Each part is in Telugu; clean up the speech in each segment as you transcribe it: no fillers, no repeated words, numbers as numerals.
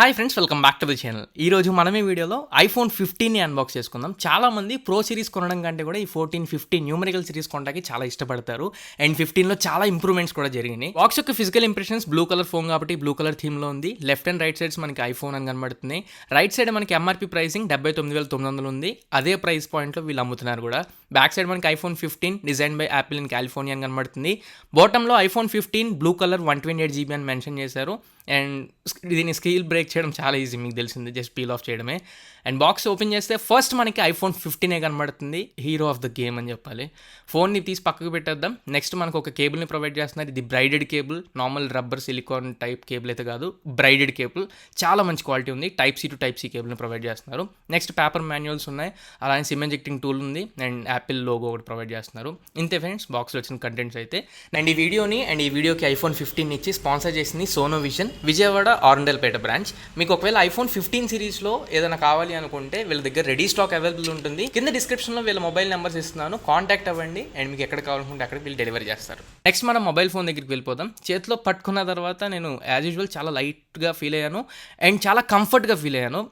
Hi friends, welcome back to the channel. ఈరోజు మనం ఈ వీడియోలో ఐఫోన్ 15ని అన్బాక్స్ చేసుకుందాం. చాలామంది ప్రో సిరీస్ కొనడం కంటే కూడా ఈ 14, 15 న్యూమరికల్ సిరీస్ కొనడానికి చాలా ఇష్టపడతారు. అండ్ 15లో చాలా ఇంప్రూవ్మెంట్స్ కూడా జరిగినాయి. బాక్స్ యొక్క physical impressions blue colour phone కాబట్టి బ్లూ కలర్ థీమ్లో ఉంది. లెఫ్ట్ అండ్ రైట్ సైడ్స్ మనకి ఐఫోన్ అని కనబడుతున్నాయి. రైట్ సైడ్ మనకి ఎంఆర్పీ ప్రైసింగ్ 79,900 ఉంది. అదే ప్రైస్ పాయింట్లో వీళ్ళు అమ్ముతున్నారు కూడా. బ్యాక్ సైడ్ మనకి iPhone 15 design by Apple in California అని కనబడుతుంది. బాటంలో ఐఫోన్ 15 బ్లూ కలర్ 128GB అని మెన్షన్ చేశారు. అండ్ దీన్ని స్క్రీన్ బ్రేక్ చేయడం చాలా ఈజీ, మీకు తెలిసింది, జస్ట్ పీల్ ఆఫ్ చేయడమే. అండ్ బాక్స్ ఓపెన్ చేస్తే ఫస్ట్ మనకి ఐఫోన్ 15 కనబడుతుంది. హీరో ఆఫ్ ద గేమ్ అని చెప్పాలి. ఫోన్ని తీసి పక్కకు పెట్టేద్దాం. నెక్స్ట్ మనకు ఒక కేబుల్ని ప్రొవైడ్ చేస్తున్నారు. ఇది braided cable, normal rubber silicone type cable అయితే కాదు, బ్రైడెడ్ కేబుల్. చాలా మంచి క్వాలిటీ ఉంది. Type C to type C కేబుల్ని ప్రొవైడ్ చేస్తున్నారు. నెక్స్ట్ పేపర్ మాన్యువల్స్ ఉన్నాయి, అలానే సిమ్ ఇంజెక్టింగ్ టూల్ ఉంది. అండ్ యాపిల్ లోగో ఒకటి ప్రొవైడ్ చేస్తున్నారు. ఇంతే ఫ్రెండ్స్ బాక్స్లో వచ్చిన కంటెంట్స్ అయితే. అండ్ ఈ వీడియోకి ఐఫోన్ 15 ఇచ్చి స్పాన్సర్ చేసింది సోనోవిజన్, విజయవాడ ఆరండల్పేట బ్రాంచ్. మీకు ఒకవేళ ఐఫోన్ 15 సిరీస్లో ఏదైనా కావాలి అనుకుంటే వీళ్ళ దగ్గర రెడీ స్టాక్ అవైలబుల్ ఉంటుంది. కింద డిస్క్రిప్షన్లో వీళ్ళ మొబైల్ నెంబర్స్ ఇస్తున్నాను, కాంటాక్ట్ అవ్వండి. అండ్ మీకు ఎక్కడ కావాలనుకుంటే అక్కడ వీళ్ళు డెలివరీ చేస్తారు. నెక్స్ట్ మనం మొబైల్ ఫోన్ దగ్గరికి వెళ్ళిపోదాం. చేతిలో పట్టుకున్న తర్వాత నేను యాజ్ యూజువల్ చాలా లైట్గా ఫీల్ అయ్యాను అండ్ చాలా కంఫర్ట్గా ఫీల్ అయ్యాను.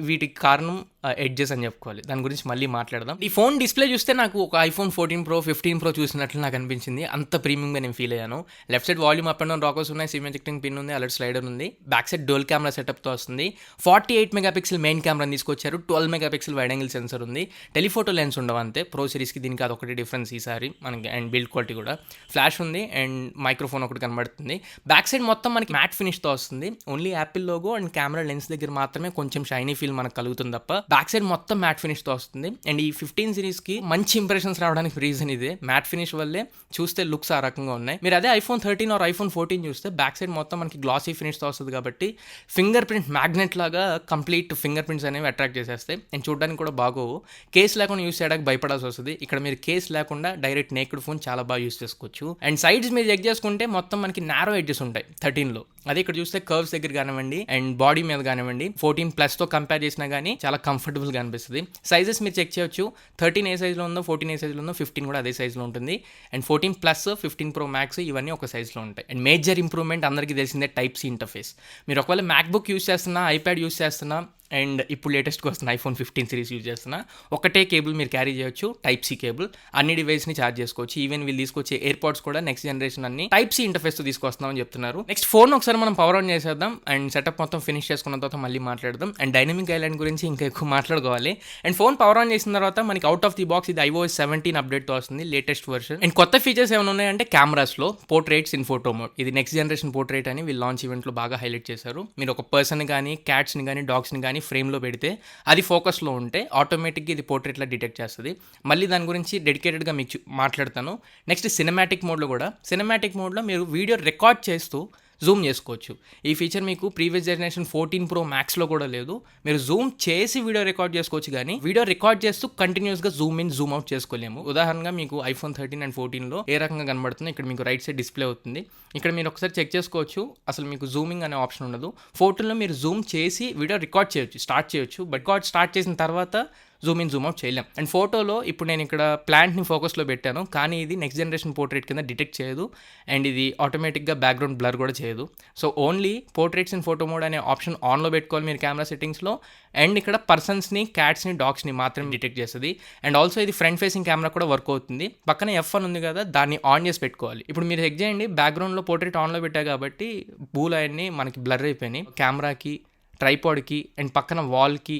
వీటికి కారణం ఎడ్జెస్ అని చెప్పుకోవాలి. దాని గురించి మళ్ళీ మాట్లాడదాం. ఈ ఫోన్ డిస్ప్లే చూస్తే నాకు ఒక ఐఫోన్ 14 Pro 15 Pro చూసినట్లు నాకు అనిపించింది. అంత ప్రీమియంగా నేను ఫీల్ అయ్యాను. Left side volume up and down rockers ఉన్నాయి, సిమ్ ఇంజెక్టింగ్ పిన్ ఉంది, అలర్ట్ స్లైడర్ ఉంది. బ్యాక్ సైడ్ డోల్ కెమెరా సెటప్తో వస్తుంది. 48 మెగాపిక్సెల్ మెయిన్ కెమెరాని తీసుకొచ్చారు. 12 మెగాపిక్సెల్ వైడ్ యాంగిల్ సెన్సర్ ఉంది. టెలిఫోటో లెన్స్ ఉండవు అంతే. ప్రో సిరీస్కి దీనికి అదొకటి డిఫరెన్స్ ఈసారి మనకి. అండ్ బిల్డ్ క్వాలిటీ కూడా ఫ్లాష్ ఉంది అండ్ మైక్రోఫోన్ ఒకటి కనబడుతుంది. బ్యాక్ సైడ్ మొత్తం మనకి మ్యాట్ ఫినిష్తో వస్తుంది. Only Apple logo and camera lens దగ్గర మాత్రమే కొంచెం షైనీ ఫీల్ మనకు కలుగుతుంది తప్ప బ్యాక్ సైడ్ మొత్తం మ్యాట్ ఫినిష్తో వస్తుంది. అండ్ ఈ 15 సిరీస్కి మంచి ఇంప్రెషన్స్ రావడానికి రీజన్ ఇదే. మ్యాట్ ఫినిష్ వల్లే చూస్తే లుక్స్ ఆ రకంగా ఉన్నాయి. మీరు అదే ఐఫోన్ 13 ఆర్ ఐఫోన్ 14 చూస్తే బ్యాక్ సైడ్ మొత్తం మనకి గ్లాసీ ఫినిష్తో వస్తుంది కాబట్టి ఫింగర్ ప్రింట్ మ్యాగ్నెట్ లాగా కంప్లీట్ ఫింగర్ ప్రింట్స్ అనేవి అట్రాక్ట్ చేసేస్తాయి. అండ్ చూడడానికి కూడా బాగోవు. కేస్ లేకుండా యూస్ చేయడానికి భయపడాల్సి వస్తుంది. ఇక్కడ మీరు కేస్ లేకుండా డైరెక్ట్ నేక్డ్ ఫోన్ చాలా బాగా యూస్ చేసుకోవచ్చు. అండ్ సైడ్స్ మీరు చెక్ చేసుకుంటే మొత్తం మనకి నారో ఎడ్జెస్ ఉంటాయి 13లో. అదే ఇక్కడ చూస్తే కర్వ్స్ దగ్గర కానివ్వండి అండ్ బాడీ మీద కానివ్వండి 14+ కంపేర్ చేసినా కానీ చాలా కంఫర్టబుల్గా అనిపిస్తుంది. సైజెస్ మీరు చెక్ చేయొచ్చు. 13 ఏ సైజ్లో ఉందో, 14 ఏ సైజ్లో ఉందో, 15 కూడా అదే సైజ్లో ఉంటుంది. అండ్ 14+, 15 Pro Max ఇవన్నీ ఒక సైజ్లో ఉంటాయి. అండ్ మేజర్ ఇంప్రూవ్మెంట్ అందరికీ తెలిసిందే టైప్ సి ఇంటర్ఫేస్. మీరు ఒకవేళ మ్యాక్బుక్ యూస్ చేస్తున్నా, ఐప్యాడ్ యూస్ చేస్తున్నా అండ్ ఇప్పుడు లేటెస్ట్గా వస్తున్న ఐఫోన్ 15 సిరీస్ యూజ్ చేస్తున్నా, ఒకటే కేబుల్ మీరు క్యారీ చేయొచ్చు, టైప్ సి కేబుల్. అన్ని డివైస్ని ఛార్జ్ చేసుకోవచ్చు. ఈవెన్ వీళ్ళు తీసుకొచ్చే ఎయిర్పాడ్స్ కూడా నెక్స్ట్ జనరేషన్ అన్ని టైప్ సి ఇంటర్ఫేస్తో తీసుకొస్తున్నామని చెప్తున్నారు. నెక్స్ట్ ఫోన్ ఒకసారి మనం పవర్ ఆన్ చేసేద్దాం అండ్ సెటప్ మొత్తం ఫినిష్ చేసుకున్న తర్వాత మళ్ళీ మాట్లాడదాం. అండ్ డైనమిక్ ఐలాండ్ గురించి ఇంకా ఎక్కువ మాట్లాడుకోవాలి. అండ్ ఫోన్ పవర్ ఆన్ చేసిన తర్వాత మనకి అవుట్ ఆఫ్ ది బాక్స్ ఇది iOS 17 అప్డేట్తో వస్తుంది, లేటెస్ట్ వర్షన్. అండ్ కొత్త ఫీచర్స్ ఏమైనా ఉన్నాయంటే కెమెరాస్లో పోర్ట్రేట్స్ ఇన్ ఫోటో మోడ్. ఇది నెక్స్ట్ జనరేషన్ పోర్ట్రేట్ అని వీళ్ళు లాంచ్ ఈవెంట్లో బాగా హైలైట్ చేశారు. మీరు ఒక పర్సన్ కానీ, క్యాట్స్ని కానీ, డాగ్స్ని కానీ ఫ్రేమ్లో పెడితే అది ఫోకస్లో ఉంటే ఆటోమేటిక్గా ఇది పోర్ట్రేట్లా డిటెక్ట్ చేస్తుంది. మళ్ళీ దాని గురించి డెడికేటెడ్గా మీకు మాట్లాడతాను. నెక్స్ట్ సినిమాటిక్ మోడ్లో కూడా, సినిమాటిక్ మోడ్లో మీరు వీడియో రికార్డ్ చేస్తూ జూమ్ చేసుకోవచ్చు. ఈ ఫీచర్ మీకు ప్రీవియస్ జనరేషన్ 14 Pro Maxలో కూడా లేదు. మీరు జూమ్ చేసి వీడియో రికార్డ్ చేసుకోవచ్చు, కానీ వీడియో రికార్డ్ చేస్తూ కంటిన్యూస్గా జూమ్ ఇన్ జూమ్ అవుట్ చేసుకోలేము. ఉదాహరణగా మీకు ఐఫోన్ 13 అండ్ 14లో ఏ రకంగా కనబడుతుంది, ఇక్కడ మీకు రైట్ సైడ్ డిస్ప్లే అవుతుంది. ఇక్కడ మీరు ఒకసారి చెక్ చేసుకోవచ్చు, అసలు మీకు జూమింగ్ అనే ఆప్షన్ ఉండదు. 14లో మీరు జూమ్ చేసి వీడియో రికార్డ్ చేయొచ్చు, స్టార్ట్ చేయొచ్చు. బట్ రికార్డ్ స్టార్ట్ చేసిన తర్వాత జూమ్ ఇన్ జూమ్ అవుట్ చేయలేం. అండ్ ఫోటోలో ఇప్పుడు నేను ఇక్కడ ప్లాంట్ని ఫోకస్లో పెట్టాను, కానీ ఇది నెక్స్ట్ జనరేషన్ పోర్ట్రేట్ కింద డిటెక్ట్ చేయదు. అండ్ ఇది ఆటోమేటిక్గా బ్యాక్గ్రౌండ్ బ్లర్ కూడా చేయదు. So only portraits in photo mode అనే ఆప్షన్ ఆన్లో పెట్టుకోవాలి మీరు కెమెరా సెట్టింగ్స్లో. అండ్ ఇక్కడ పర్సన్స్ని, క్యాట్స్ని, డాగ్స్ని మాత్రమే డిటెక్ట్ చేస్తుంది. అండ్ ఆల్సో ఇది ఫ్రంట్ ఫేసింగ్ కెమెరా కూడా వర్క్ అవుతుంది. పక్కన F1 ఉంది కదా, దాన్ని ఆన్ చేసి పెట్టుకోవాలి. ఇప్పుడు మీరు చెక్ చేయండి, బ్యాక్గ్రౌండ్లో పోర్ట్రేట్ ఆన్లో పెట్టా కాబట్టి బూలన్నీ మనకి బ్లర్ అయిపోయినాయి. కెమెరాకి, ట్రైపాడ్కి అండ్ పక్కన వాల్కి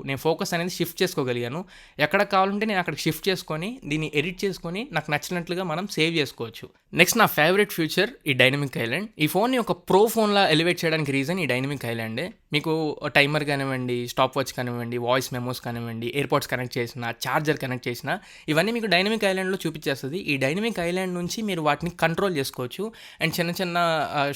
నేను ఫోకస్ అనేది షిఫ్ట్ చేసుకోగలిగాను. ఎక్కడ కావాలంటే నేను అక్కడికి షిఫ్ట్ చేసుకొని దీన్ని ఎడిట్ చేసుకొని నాకు నచ్చినట్లుగా మనం సేవ్ చేసుకోవచ్చు. నెక్స్ట్ నా ఫేవరెట్ ఫీచర్ ఈ డైనమిక్ ఐలాండ్. ఈ ఫోన్ని ఒక ప్రో ఫోన్లా ఎలివేట్ చేయడానికి రీజన్ ఈ డైనమిక్ ఐలాండే. మీకు టైమర్ కానివ్వండి, స్టాప్ వాచ్ కానివ్వండి, వాయిస్ మెమోస్ కానివ్వండి, ఎయిర్పాడ్స్ కనెక్ట్ చేసిన, ఛార్జర్ కనెక్ట్ చేసిన, ఇవన్నీ మీకు డైనమిక్ ఐలాండ్లో చూపించేస్తుంది. ఈ డైనమిక్ ఐలాండ్ నుంచి మీరు వాటిని కంట్రోల్ చేసుకోవచ్చు అండ్ చిన్న చిన్న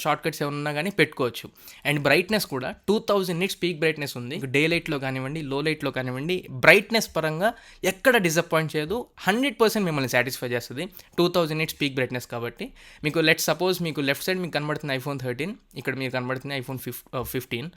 షార్ట్ కట్స్ ఏమన్నా కానీ పెట్టుకోవచ్చు. అండ్ బ్రైట్నెస్ కూడా 2000 nits పీక్ బ్రైట్నెస్ ఉంది. డే లైట్లో కానివ్వండి, లో లైట్లో కానివ్వండి, బ్రైట్నెస్ పరంగా ఎక్కడ డిసప్పాయింట్ చేయదు. 100% మిమ్మల్ని సాటిస్ఫై చేస్తుంది 2000 nits పీక్ బ్రైట్నెస్ కాబట్టి. మీకు లెట్ సపోజ్ మీకు లెఫ్ట్ సైడ్ మీకు కనబడుతుంది ఐఫోన్ 13, ఇక్కడ మీకు కనబడుతుంది ఐఫోన్ 15.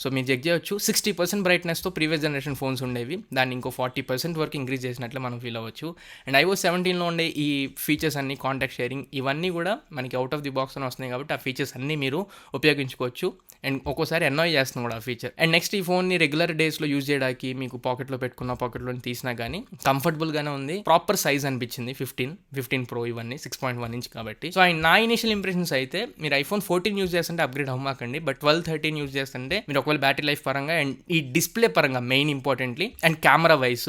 సో మీరు చెక్ చేయొచ్చు 60% బ్రైట్నెస్తో ప్రీవియస్ జనరేషన్ ఫోన్స్ ఉండేవి, దాన్ని ఇంకో 40% వరకు ఇంక్రీజ్ చేసినట్లు మనం ఫీల్ అవ్వచ్చు. అండ్ iOS 17లో ఉండే ఈ ఫీచర్స్ అన్ని, కాంటాక్ట్ షేరింగ్, ఇవన్నీ కూడా మనకి అవుట్ ఆఫ్ ది బాక్స్ అని వస్తున్నాయి కాబట్టి ఆ ఫీచర్స్ అన్నీ మీరు ఉపయోగించుకోవచ్చు. అండ్ ఒక్కోసారి ఎన్జాయ్ చేస్తుంది కూడా ఆ ఫీచర్. అండ్ నెక్స్ట్ ఈ ఫోన్ని రెగ్యులర్ డేస్లో యూజ్ చేయడానికి మీకు పాకెట్లో పెట్టుకున్న, పాకెట్లో తీసినా కానీ కంఫర్టబుల్గానే ఉంది. ప్రాపర్ సైజ్ అనిపించింది 15 Pro ఇవన్నీ 6.1 ఇంచ్ కాబట్టి. సో అండ్ నా ఇనిషియల్ ఇంప్రెషన్స్ అయితే మీరు iPhone 14 యూజ్ చేస్తుంటే అప్గ్రేడ్ అవ్వమాకండి, బట్ 12, 13 యూజ్ చేస్తుంటే మీరు ఒకవేళ బ్యాటరీ లైఫ్ పరంగా అండ్ ఈ డిస్ప్లే పరంగా main importantly and camera wise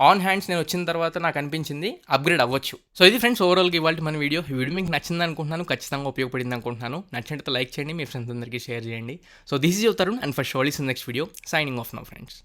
on hands నేను వచ్చిన తర్వాత నాకు అనిపించింది అప్గ్రేడ్ అవ్వచ్చు. సో ఇది ఫ్రెండ్స్ ఓవరాల్గా ఇవాళ మన వీడియో మీకు నచ్చింది అనుకుంటున్నాను, ఖచ్చితంగా ఉపయోగపడింది అనుకుంటున్నాను. నచ్చినట్టు లైక్ చేయండి, మీ ఫ్రెండ్స్ అందరికీ షేర్ చేయండి. So this is your Tarun and for sure is next video, signing off now friends.